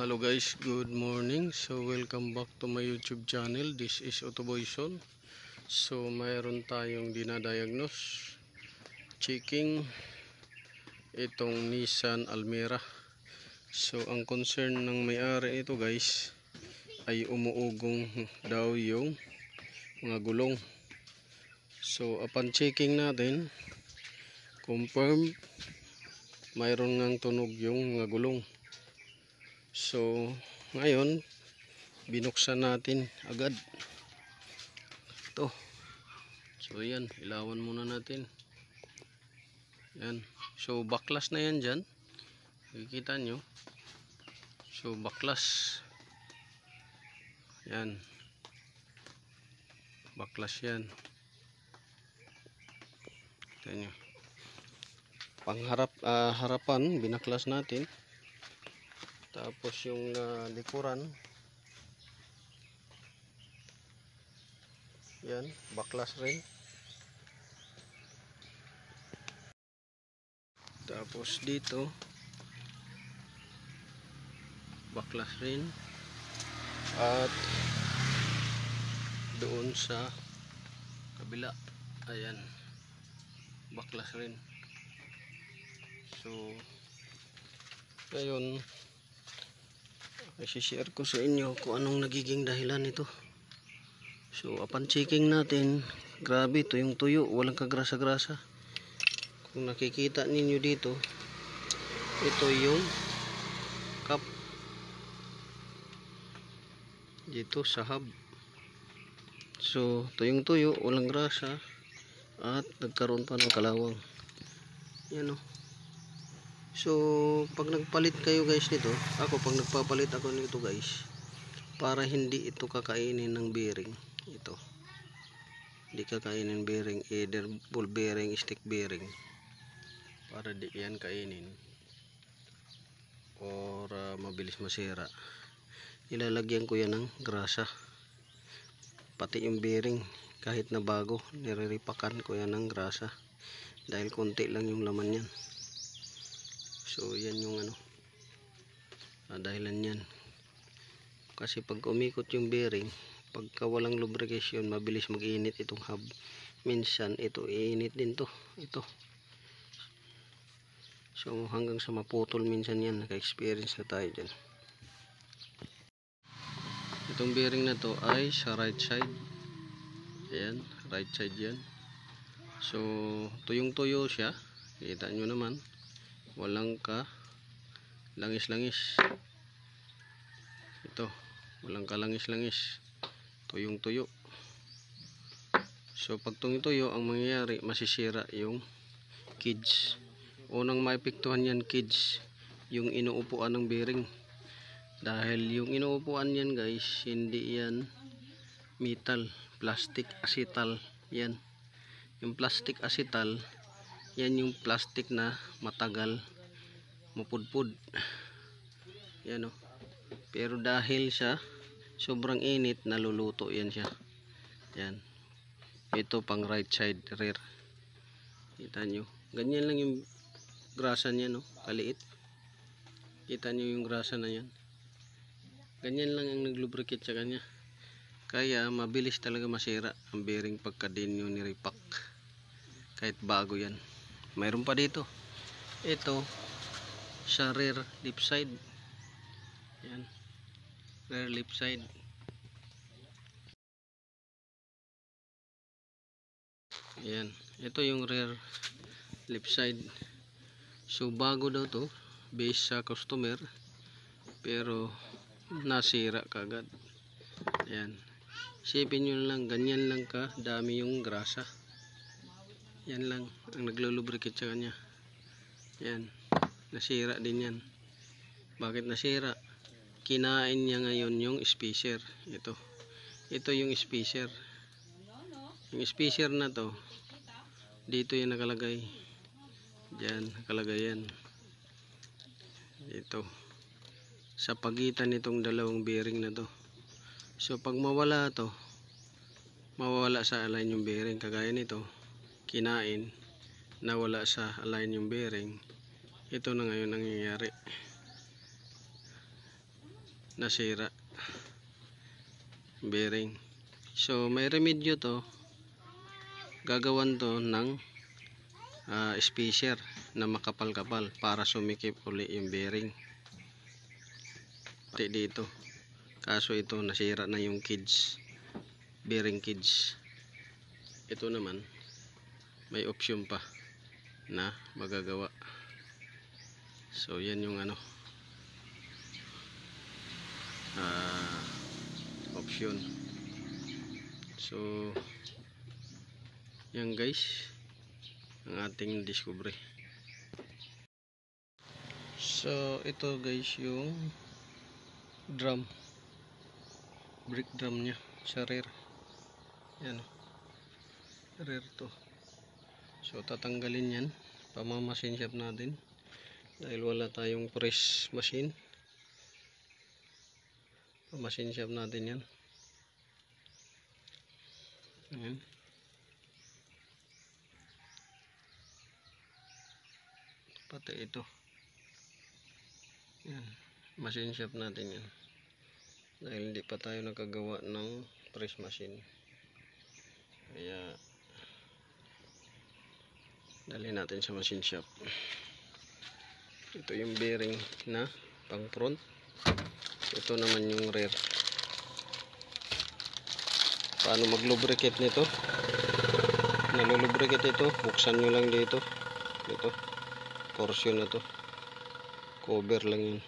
Hello guys, good morning. So welcome back to my YouTube channel. This is Autoboyson. So mayroon tayong dinadiagnose, checking itong Nissan Almera. So ang concern ng may-ari ito guys ay umuugong daw yung mga gulong. So upon checking natin, confirm mayroon ngang tunog yung mga gulong. So ngayon binuksan natin agad ito. So yan, ilawan muna natin yan. So baklas na yan dyan, nakikita nyo. So baklas yan, baklas yan, kita nyo. Pangharap, harapan binaklas natin. Tapos yung likuran yan, baklas rin. Tapos dito baklas rin. At doon sa kabila, ayan, baklas rin. So ngayon i-share ko sa inyo kung anong nagiging dahilan nito. So upon checking natin, grabe ito yung tuyo, walang kagrasa-grasa. Kung nakikita ninyo dito, ito yung cup dito sa hub. So ito yung tuyo, walang grasa, at nagkaroon pa ng kalawang. Yan o. So pag nagpalit kayo guys nito, pag nagpapalit ako nito guys, para hindi ito kakainin ng bearing, ito hindi kakainin bearing, either ball bearing, stick bearing, para di yan kainin or mabilis masira, ilalagyan ko yan ng grasa. Pati yung bearing kahit na bago, niriripakan ko yan ng grasa dahil konti lang yung laman yan. So yan yung dahilan yan. Kasi pag umikot yung bearing, pagka walang lubrication, mabilis mag-init itong hub. Minsan ito iinit din to, ito. So hanggang sa maputol minsan yan, naka-experience na tayo dyan. Itong bearing na to ay sa right side. Ayan, right side yan. So tuyong-tuyo siya, kita nyo naman, walang ka langis-langis. Ito, walang ka langis-langis, tuyong-tuyo. So pag tuyong-tuyo, ang mangyayari, masisira yung cage. Unang maepektuhan yan cage, yung inuupuan ng bearing. Dahil yung inuupuan yan guys, hindi yan metal, plastic acetal yan. Yung plastic acetal, yan yung plastic na matagal mapudpud. Yan o. Pero dahil sa sobrang init, naluluto yan siya. Yan. Ito pang right side rear. Kita nyo. Ganyan lang yung grasa niya, no? Kaliit. Kita nyo yung grasa na yan. Ganyan lang ang naglubricate sa kanya. Kaya mabilis talaga masira ang bearing pagka din yung niripak. Kahit bago yan. Mayroon pa dito. Ito sa rear lip side. Yan. Rear lip side. Yan. Ito yung rear lip side. So bago daw to, based sa customer, pero nasira kagad. Yan. Isipin nyo lang, ganyan lang ka dami yung grasa. Yan lang ang naglulubricate sa kanya. Yan, nasira din yan. Bakit nasira? Kinain niya ngayon yung spacer. Ito yung spacer. Yung spacer na to, dito yung nakalagay. Diyan nakalagay yan. Ito sa pagitan nitong dalawang bearing na to. So pag mawala to, mawawala sa align yung bearing. Kagaya nito, kinain, nawala sa align yung bearing. Ito na ngayon nangyayari. nasira bearing. So may remedyo to, gagawan to ng spacer na makapal-kapal para sumikip uli yung bearing pati dito. Kaso ito nasira na yung cage, bearing cage. Ito naman may option pa na magagawa. So yan yung option. So yan guys ang ating discovery. So ito guys yung drum, brake drum nya sa rear. Yan, rear to. So tatanggalin yan, pamamasin shop natin dahil wala tayong press machine. Pamasin shop natin yan. Ayan. Pati ito. Yan, machine shop natin yan dahil hindi pa tayo nakagawa ng press machine, kaya dali natin sa machine shop. Ito yung bearing na pang front, ito naman yung rear. Paano mag lubricate nito? Nalulubricate ito, buksan nyo lang dito portion na to, cover lang yun,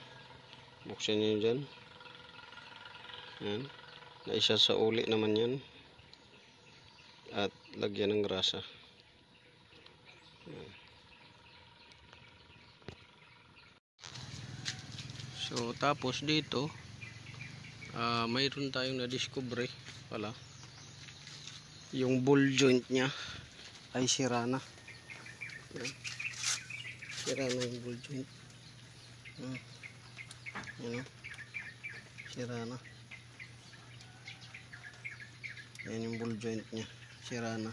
buksan nyo dyan. Yan, naisa sa uli naman yan at lagyan ng grasa. Yan. So tapos dito mayroon tayong na-discover pala, yung ball joint nya ay sira na. Yan. Sira na yung ball joint. Yan, sira na. Yan yung ball joint nya, sira na.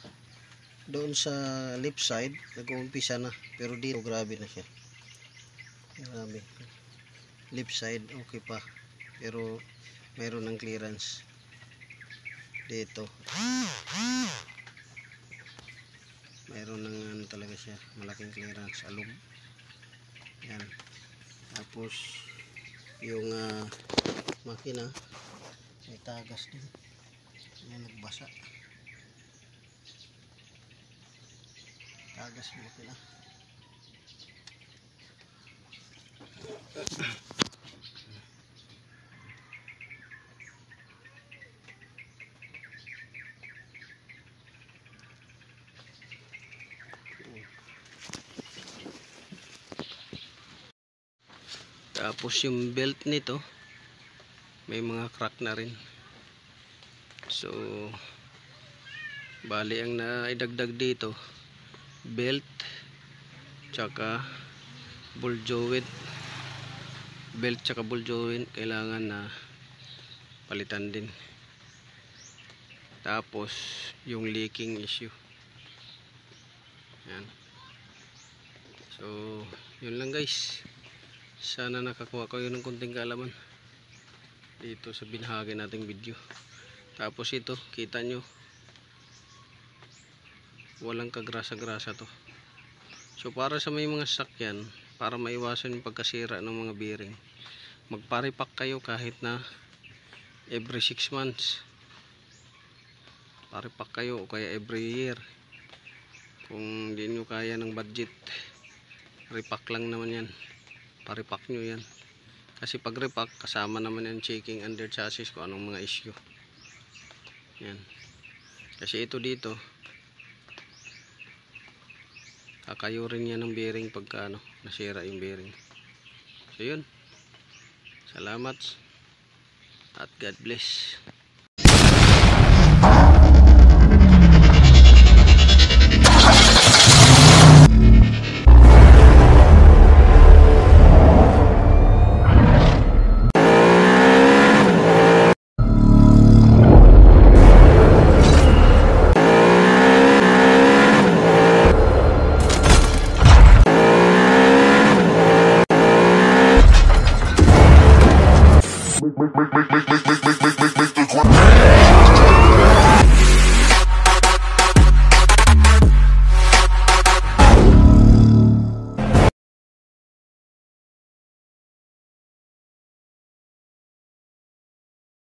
Doon sa left side nag-uumpisa na, pero dito grabe na siya, grabe. Left side okay pa, pero mayroon ng clearance dito, mayroon ng talaga siya, malaking clearance alog. Yan. Tapos yung makina may tagas din. Yan, nagbasa. Tagas yung makina. Tapos yung belt nito may mga crack na rin. So bali ang naidagdag dito belt tsaka ball joint. Belt tsaka ball joint kailangan na palitan din. Tapos yung leaking issue. Yan. So yun lang guys, sana nakakuha kayo ng konting kaalaman dito sa binahagi nating video. Tapos ito kita nyo walang kagrasa-grasa to. So para sa may mga sasakyan, para maiwasan yung pagkasira ng mga bearing, magparipak kayo kahit na every 6 months. Paripak kayo o kaya every year. Kung hindi nyo kaya ng budget, repack lang naman yan, paripak nyo yan. Kasi pag repack kasama naman yan checking under chassis kung anong mga issue. Yan. Kasi ito dito kakayo rin yan ng bearing pagka nasira yung bearing. So yun, salamat at God bless.